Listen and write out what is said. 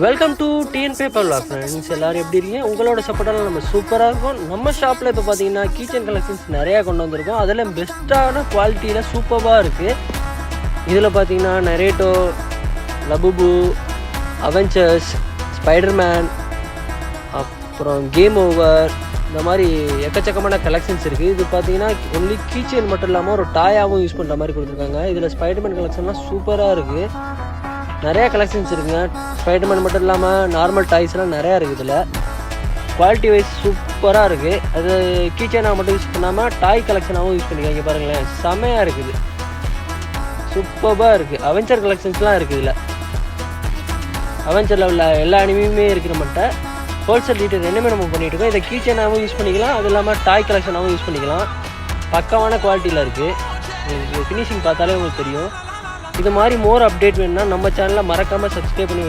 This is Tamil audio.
Welcome to TN paper lock friends. எல்லோரும் எப்படி இருக்கீங்க? உங்களோட சப்போர்ட்டால் நம்ம சூப்பராக இருக்கும். நம்ம ஷாப்பில் இப்போ பார்த்தீங்கன்னா கீச்சன் கலெக்ஷன்ஸ் நிறையா கொண்டு வந்திருக்கோம். அதில் பெஸ்ட்டான குவாலிட்டியில் சூப்பராக இருக்குது. இதில் பார்த்தீங்கன்னா நரேட்டோ, லபுபு, அவெஞ்சர்ஸ், ஸ்பைடர்மேன், அப்புறம் கேம் ஓவர், இந்த மாதிரி எக்கச்சக்கமான கலெக்ஷன்ஸ் இருக்குது. இது பார்த்தீங்கன்னா ஒன்லி கீச்சன் மட்டும் இல்லாமல் ஒரு டாயாகவும் யூஸ் பண்ணுற மாதிரி கொடுத்துருக்காங்க. இதில் ஸ்பைடர்மேன் கலெக்ஷன்லாம் சூப்பராக இருக்குது. நிறையா கலெக்ஷன்ஸ் இருக்குங்க. ஸ்பைடர்மேன் மட்டும் இல்லாமல் நார்மல் டாய்ஸ்லாம் நிறையா இருக்குது. இதில் குவாலிட்டி வைஸ் சூப்பராக இருக்குது. அது கீச்சனாக மட்டும் யூஸ் பண்ணாமல் டாய் கலெக்ஷனாகவும் யூஸ் பண்ணிக்காங்க. பாருங்களேன், செமையாக இருக்குது, சூப்பராக இருக்குது. அவெஞ்சர் கலெக்ஷன்ஸ்லாம் இருக்குது. இதில் அவெஞ்சரில் உள்ள எல்லா அனிமையுமே இருக்கிற மட்டும் ஹோல்சேல் ரீட்டர் என்னமே நம்ம பண்ணிகிட்டு இருக்கோம். இதை கீச்சனாகவும் யூஸ் பண்ணிக்கலாம், அது இல்லாமல் டாய் கலெக்ஷனாகவும் யூஸ் பண்ணிக்கலாம். பக்கமான குவாலிட்டியில் இருக்குது. உங்களுக்கு ஃபினிஷிங் பார்த்தாலே உங்களுக்கு தெரியும். இது மாதிரி மோர் அப்டேட் வேணும்னா நம்ம சேனலை மறக்காமல் சப்ஸ்கிரைப் பண்ணி